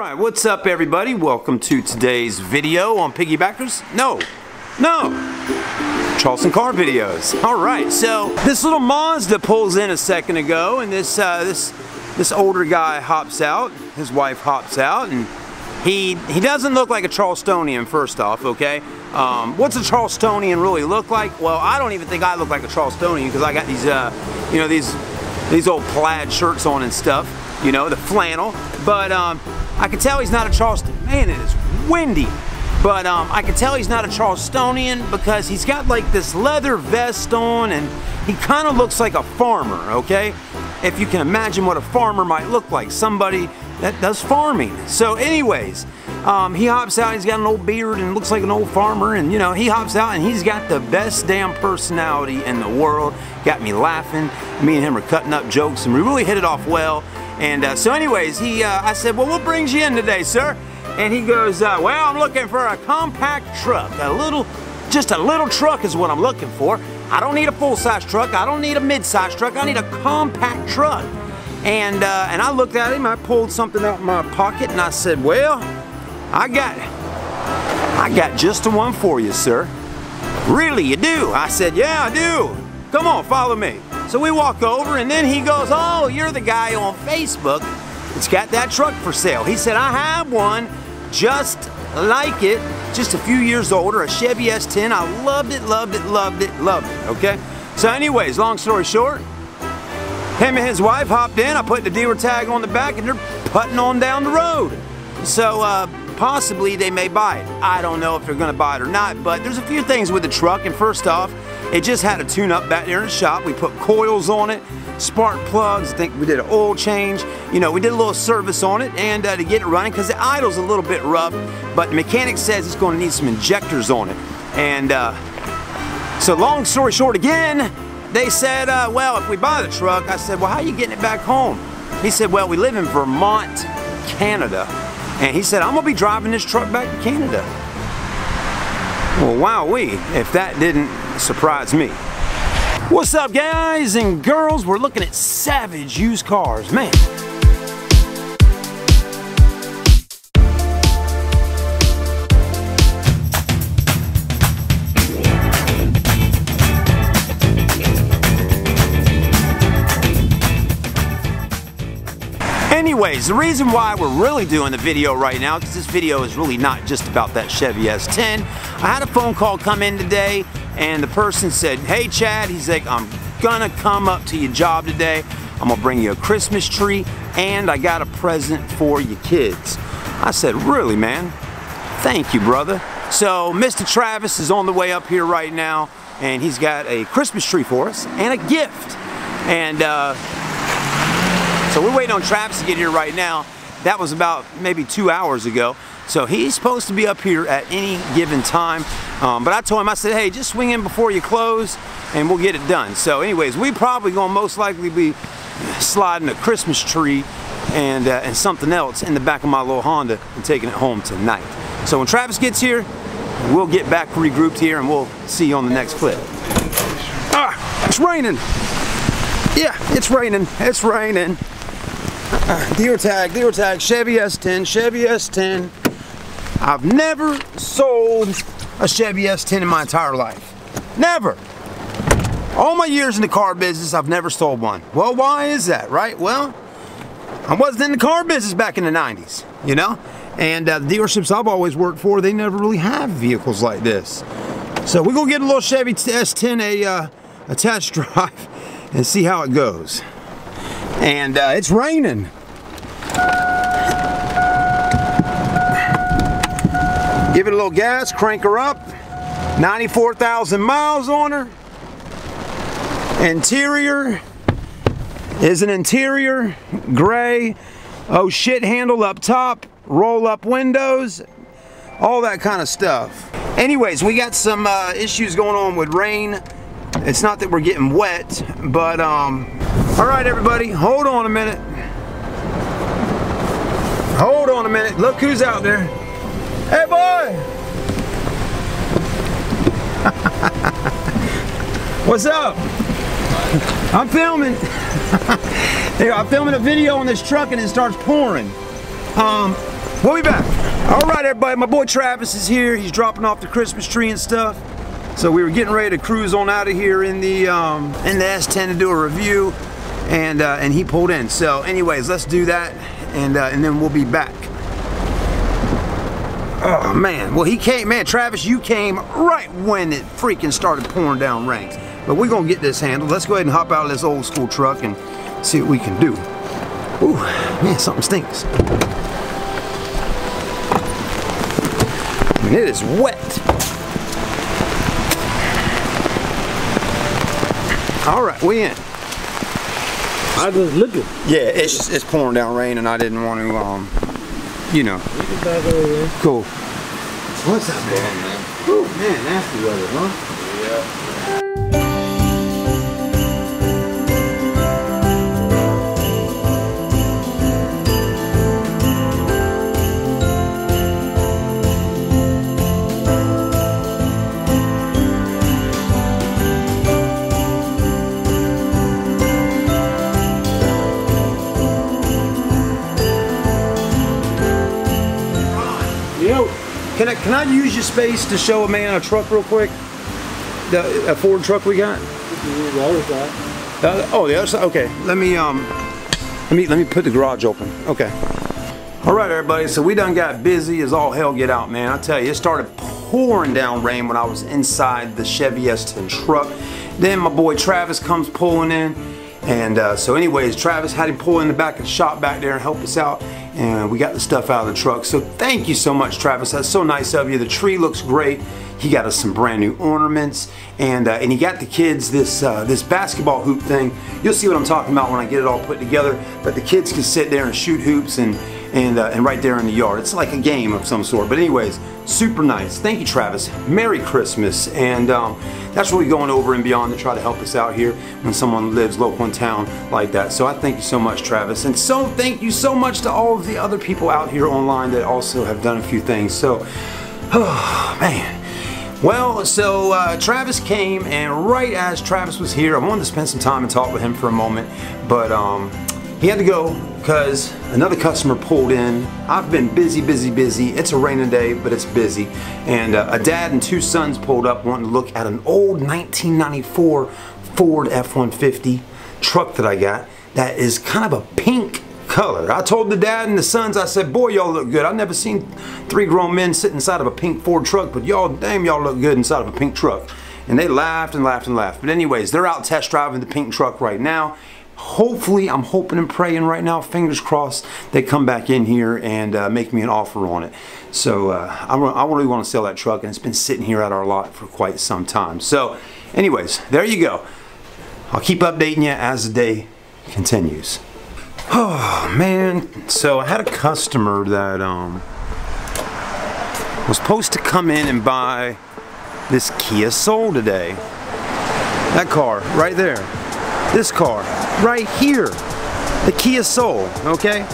Alright, what's up everybody? Welcome to today's video on piggybackers. No, Charleston Car videos. Alright, so this little Mazda pulls in a second ago, and this older guy hops out, his wife hops out, and he doesn't look like a Charlestonian, first off, okay? What's a Charlestonian really look like? Well, I don't even think I look like a Charlestonian because I got these, you know, these old plaid shirts on and stuff, you know, the flannel. But I can tell he's not a Charleston. Man, it is windy. But I can tell he's not a Charlestonian because he's got like this leather vest on, and he kind of looks like a farmer, okay? If you can imagine what a farmer might look like, somebody that does farming. So anyways, he hops out, he's got an old beard and looks like an old farmer, and you know, he hops out and he's got the best damn personality in the world. Got me laughing. Me and him are cutting up jokes and we really hit it off well. And so anyways, I said, well, what brings you in today, sir? And he goes, well, I'm looking for a compact truck. Just a little truck is what I'm looking for. I don't need a full-size truck. I don't need a mid-size truck. I need a compact truck. And I looked at him, I pulled something out of my pocket, and I said, well, I got just the one for you, sir. Really, you do? I said, yeah, I do. Come on, follow me. So we walk over, and then he goes, oh, you're the guy on Facebook that's got that truck for sale. He said, I have one just like it, just a few years older, a Chevy S10. I loved it, loved it, loved it, loved it, okay? So anyways, long story short, him and his wife hopped in, I put the dealer tag on the back, and they're putting on down the road. So possibly they may buy it. I don't know if they're gonna buy it or not, but there's a few things with the truck, and first off, it just had a tune-up back there in the shop. We put coils on it, spark plugs, I think we did an oil change. You know, we did a little service on it, and to get it running, because the idle's a little bit rough, but the mechanic says it's gonna need some injectors on it. And so long story short again, they said, well, if we buy the truck, I said, well, how are you getting it back home? He said, well, we live in Vermont, Canada. And he said, I'm gonna be driving this truck back to Canada. Well, wowee, if that didn't surprise me. What's up, guys and girls? We're looking at savage used cars, man. Anyways, the reason why we're really doing the video right now, because this video is really not just about that Chevy S10. I had a phone call come in today, and the person said, hey Chad, he's like, I'm gonna come up to your job today. I'm gonna bring you a Christmas tree, and I got a present for your kids. I said, really, man? Thank you, brother. So Mr. Travis is on the way up here right now, and he's got a Christmas tree for us and a gift. And so we're waiting on Travis to get here right now. That was about maybe 2 hours ago. So he's supposed to be up here at any given time. But I told him, I said, hey, just swing in before you close and we'll get it done. So anyways, we probably gonna most likely be sliding a Christmas tree and something else in the back of my little Honda and taking it home tonight. So when Travis gets here, we'll get back regrouped here and we'll see you on the next clip. Ah, it's raining. Yeah, it's raining, it's raining. Dealer tag, Chevy S10, Chevy S10. I've never sold a Chevy S10 in my entire life. Never. All my years in the car business, I've never sold one. Well, why is that, right? Well, I wasn't in the car business back in the 90s, you know? And the dealerships I've always worked for, they never really have vehicles like this. So we're gonna get a little Chevy S10 a test drive and see how it goes. And it's raining. Give it a little gas, crank her up. 94,000 miles on her. Interior is an interior gray. Oh shit handle up top, roll up windows, all that kind of stuff. Anyways, we got some issues going on with rain. It's not that we're getting wet, but all right, everybody, hold on a minute. Hold on a minute. Look who's out there. Hey, boy. What's up? I'm filming. I'm filming a video on this truck and it starts pouring. We'll be back. All right, everybody, my boy Travis is here. He's dropping off the Christmas tree and stuff. So we were getting ready to cruise on out of here in the S10 to do a review, and he pulled in. So anyways, let's do that, and then we'll be back. Oh man, well he came, man, Travis, you came right when it freaking started pouring down rain. But we're gonna get this handled. Let's go ahead and hop out of this old school truck and see what we can do. Ooh, man, something stinks. I mean, it is wet. All right, we in. I was looking. Yeah, it's pouring down rain, and I didn't want to, you know. Cool. What's up, man? Oh man, nasty weather, huh? Yeah. Can I use your space to show a man a truck real quick? A Ford truck we got? The other side. Oh, the other side. Okay. Let me put the garage open. Okay. All right, everybody. So we done got busy as all hell get out, man. I tell you, it started pouring down rain when I was inside the Chevy S10 truck. Then my boy Travis comes pulling in, and so anyways, Travis had him pull in the back of the shop back there and help us out. And we got the stuff out of the truck. So thank you so much, Travis. That's so nice of you. The tree looks great. He got us some brand new ornaments, and he got the kids this this basketball hoop thing. You'll see what I'm talking about when I get it all put together. But the kids can sit there and shoot hoops and right there in the yard. It's like a game of some sort. But anyways, super nice. Thank you, Travis. Merry Christmas. And that's really going over and beyond to try to help us out here when someone lives local in town like that. So I thank you so much, Travis. And so thank you so much to all of the other people out here online that also have done a few things. So, oh, man. Well, so Travis came, and right as Travis was here, I wanted to spend some time and talk with him for a moment, but he had to go because another customer pulled in. I've been busy. It's a raining day, but it's busy. And a dad and two sons pulled up wanting to look at an old 1994 Ford F-150 truck that I got that is kind of a pink color. I told the dad and the sons, I said, boy, y'all look good. I've never seen three grown men sit inside of a pink Ford truck, but y'all, damn, y'all look good inside of a pink truck. And they laughed and laughed and laughed. But anyways, they're out test driving the pink truck right now. Hopefully, I'm hoping and praying right now, fingers crossed, they come back in here and make me an offer on it. So I really want to sell that truck, and it's been sitting here at our lot for quite some time. So anyways, there you go. I'll keep updating you as the day continues. Oh man, so I had a customer that was supposed to come in and buy this Kia Soul today. That car right there. This car right here. The Kia Soul, okay?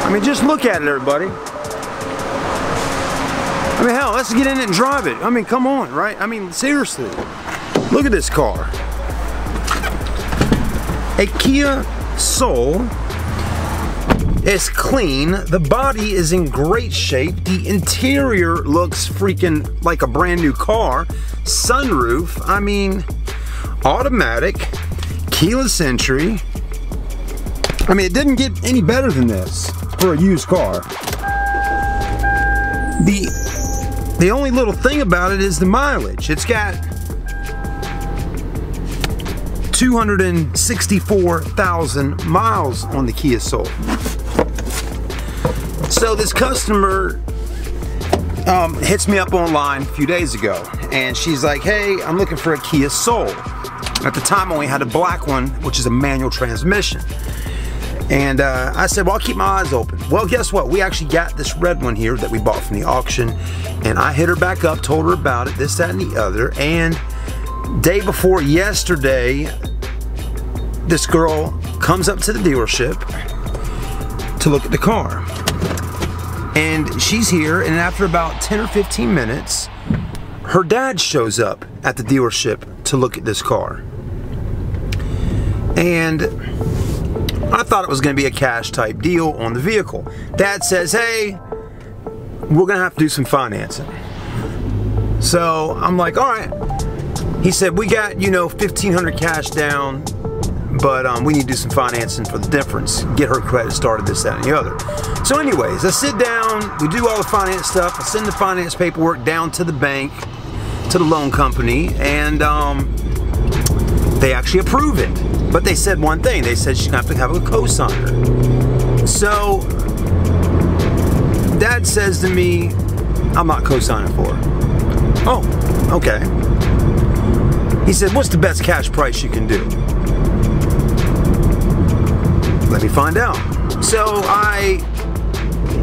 I mean, just look at it, everybody. I mean, hell, let's get in it and drive it. I mean, come on, right? I mean, seriously. Look at this car. A Kia Soul. It's clean. The body is in great shape. The interior looks freaking like a brand new car. Sunroof. I mean, automatic. Keyless entry. I mean, it didn't get any better than this for a used car. The only little thing about it is the mileage. It's got 264,000 miles on the Kia Soul. So this customer hits me up online a few days ago, and she's like, hey, I'm looking for a Kia Soul. At the time I only had a black one, which is a manual transmission. And I said, well, I'll keep my eyes open. Well, guess what? We actually got this red one here that we bought from the auction, and I hit her back up, told her about it, this, that, and the other, and day before yesterday, this girl comes up to the dealership to look at the car. And she's here, and after about 10 or 15 minutes, her dad shows up at the dealership to look at this car. And I thought it was going to be a cash type deal on the vehicle. Dad says, hey, we're going to have to do some financing. So I'm like, all right. He said, we got, you know, $1,500 cash down, but we need to do some financing for the difference. Get her credit started, this, that, and the other. So anyways, I sit down, we do all the finance stuff. I send the finance paperwork down to the bank, to the loan company, and they actually approve it. But they said one thing. They said she's going to have a co-signer. So Dad says to me, I'm not co-signing for her. Oh, okay. He said, what's the best cash price you can do? Let me find out. So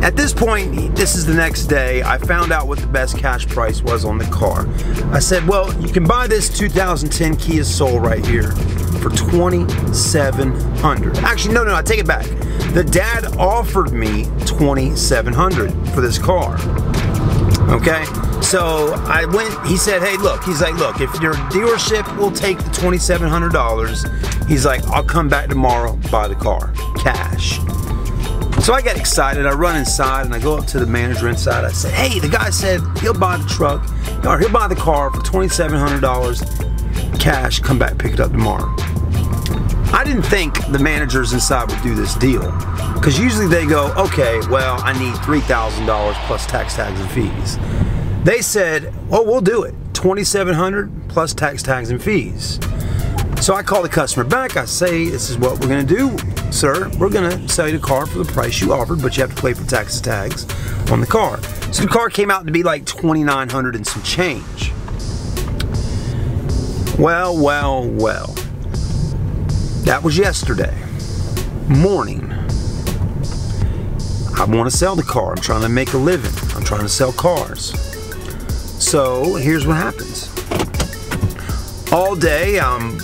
at this point, this is the next day, I found out what the best cash price was on the car. I said, well, you can buy this 2010 Kia Soul right here for $2,700. Actually, no, I take it back. The dad offered me $2,700 for this car. Okay, so I went, he said, hey, look, he's like, look, if your dealership will take the $2,700, he's like, I'll come back tomorrow, buy the car, cash. So I get excited, I run inside and I go up to the manager inside. I said, hey, the guy said he'll buy the truck, or he'll buy the car for $2,700 cash, come back, pick it up tomorrow. I didn't think the managers inside would do this deal, because usually they go, okay, well, I need $3,000 plus tax, tags, and fees. They said, well, we'll do it, $2,700 plus tax, tags, and fees. So I call the customer back. I say, this is what we're going to do, sir. We're going to sell you the car for the price you offered, but you have to pay for taxes, tags on the car. So the car came out to be like $2,900 and some change. Well. That was yesterday morning. I want to sell the car. I'm trying to make a living. I'm trying to sell cars. So here's what happens. All day I'm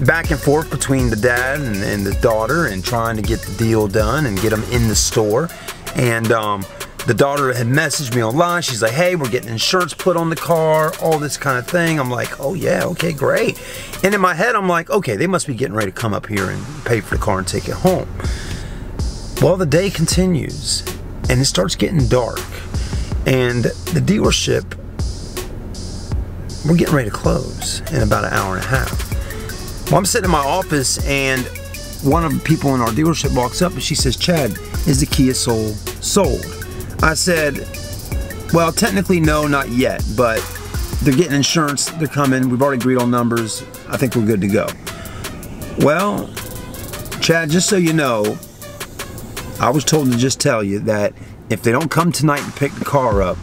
back and forth between the dad and the daughter and trying to get the deal done and get them in the store. And the daughter had messaged me online. She's like, hey, we're getting insurance put on the car, all this kind of thing. I'm like, oh yeah, okay, great. And in my head, I'm like, okay, they must be getting ready to come up here and pay for the car and take it home. Well, the day continues and it starts getting dark. And the dealership, we're getting ready to close in about an hour and a half. Well, I'm sitting in my office and one of the people in our dealership walks up and she says, Chad, is the Kia Soul sold? I said, well, technically no, not yet, but they're getting insurance, they're coming, we've already agreed on numbers, I think we're good to go. Well, Chad, just so you know, I was told to just tell you that if they don't come tonight and pick the car up,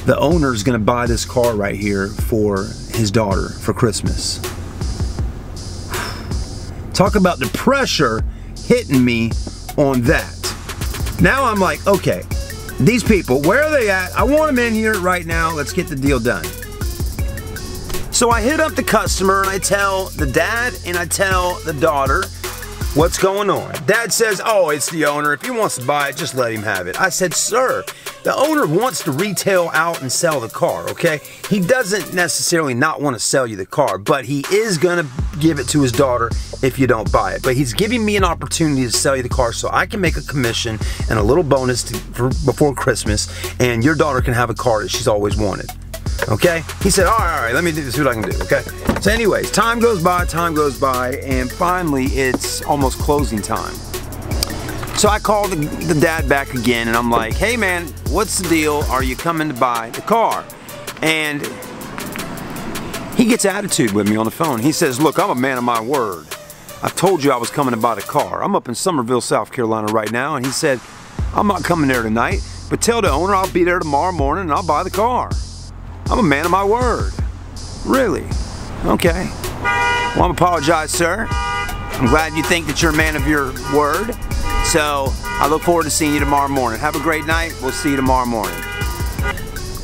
the owner's gonna buy this car right here for his daughter for Christmas. Talk about the pressure hitting me on that. Now I'm like, okay, these people, where are they at? I want them in here right now. Let's get the deal done. So I hit up the customer and I tell the dad and I tell the daughter what's going on. Dad says, oh, it's the owner. If he wants to buy it, just let him have it. I said, sir, the owner wants to retail out and sell the car, okay? He doesn't necessarily not want to sell you the car, but he is going to give it to his daughter if you don't buy it. But he's giving me an opportunity to sell you the car so I can make a commission and a little bonus before Christmas, and your daughter can have a car that she's always wanted. Okay? He said, all right, let me see what I can do, okay? So anyways, time goes by, and finally it's almost closing time. So I called the dad back again, and I'm like, hey man, what's the deal? Are you coming to buy the car? And he gets attitude with me on the phone. He says, look, I'm a man of my word. I told you I was coming to buy the car. I'm up in Summerville, South Carolina right now, and he said, I'm not coming there tonight, but tell the owner I'll be there tomorrow morning and I'll buy the car. I'm a man of my word. Really? Okay. Well, I apologize, sir. I'm glad you think that you're a man of your word. So I look forward to seeing you tomorrow morning. Have a great night. We'll see you tomorrow morning.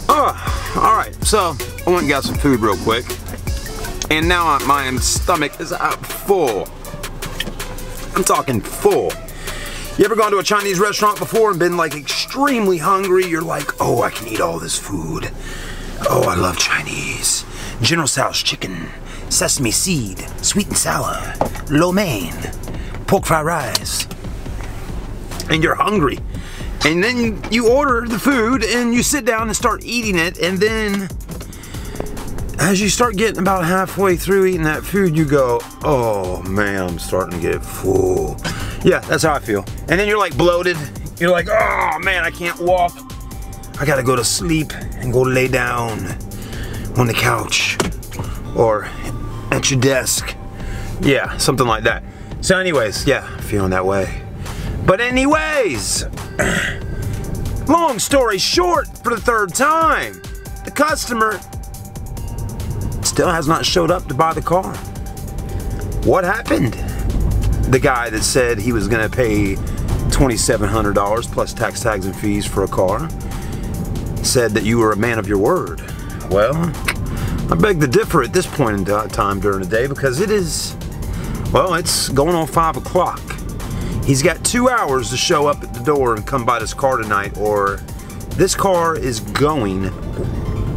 All right. So I went and got some food real quick, and now my stomach is full. I'm talking full. You ever gone to a Chinese restaurant before and been like extremely hungry? You're like, oh, I can eat all this food. Oh, I love Chinese. General Tso's chicken, sesame seed, sweet and sour, lo mein, pork fried rice, and you're hungry. And then you order the food and you sit down and start eating it, and then as you start getting about halfway through eating that food, you go, oh man, I'm starting to get full. Yeah, that's how I feel. And then you're like bloated. You're like, oh man, I can't walk. I gotta go to sleep and go lay down on the couch or at your desk. Yeah, something like that. So anyways, yeah, feeling that way. But anyways, long story short, for the third time, the customer still has not showed up to buy the car. What happened? The guy that said he was gonna pay $2,700 plus tax, tags, and fees for a car said that you were a man of your word. Well, I beg to differ at this point in time during the day, because it is, well, it's going on 5 o'clock. He's got 2 hours to show up at the door and come buy this car tonight, or this car is going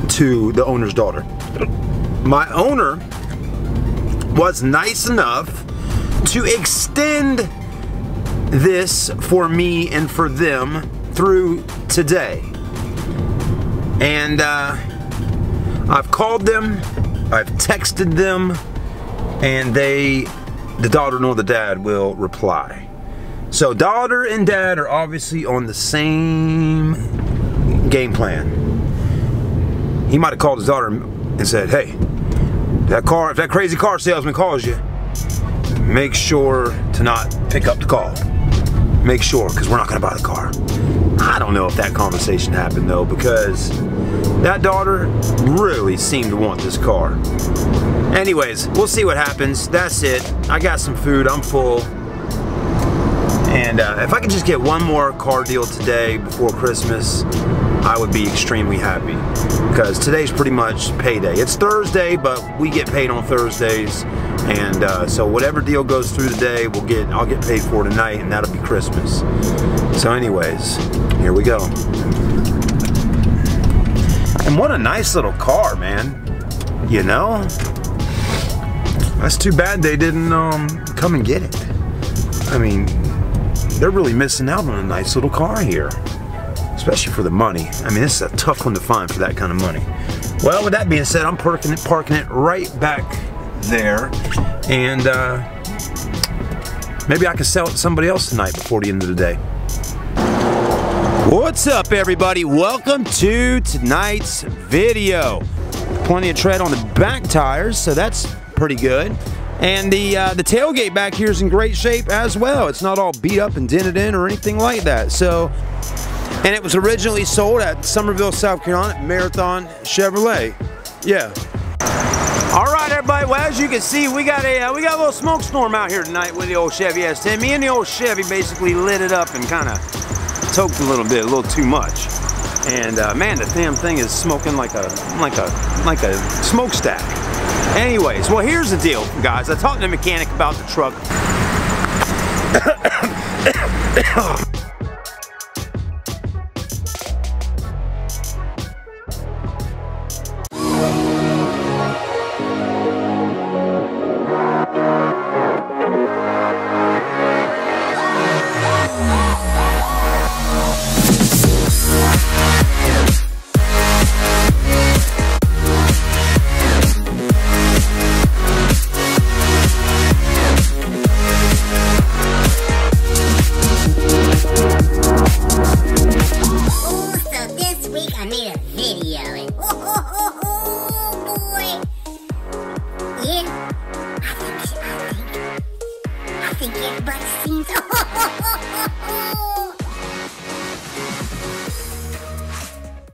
to the owner's daughter. My owner was nice enough to extend this for me and for them through today. And I've called them, I've texted them, and the daughter nor the dad will reply. So daughter and dad are obviously on the same game plan. He might have called his daughter and said, hey, if that crazy car salesman calls you, make sure to not pick up the call. Make sure, because we're not going to buy the car. I don't know if that conversation happened though, because that daughter really seemed to want this car. Anyways, we'll see what happens. That's it. I got some food. I'm full. And if I could just get one more car deal today before Christmas, I would be extremely happy, because today's pretty much payday. It's Thursday, but we get paid on Thursdays, and so whatever deal goes through today, I'll get paid for tonight, and that'll be Christmas. So anyways, here we go. And what a nice little car, man. You know? That's too bad they didn't come and get it. I mean, they're really missing out on a nice little car here. Especially for the money. I mean, this is a tough one to find for that kind of money. Well, with that being said, I'm parking it right back there. And maybe I can sell it to somebody else tonight before the end of the day. What's up, everybody? Welcome to tonight's video. Plenty of tread on the back tires, so that's pretty good. And the tailgate back here is in great shape as well. It's not all beat up and dented in or anything like that. So, and it was originally sold at Summerville, South Carolina, at Marathon Chevrolet. Yeah. All right, everybody. Well, as you can see, we got a little smoke storm out here tonight with the old Chevy S10. Me and the old Chevy basically lit it up and kind of toked a little bit, a little too much. And man, the damn thing is smoking like a smokestack. Anyways, well, here's the deal, guys. I talked to the mechanic about the truck. I think everybody seems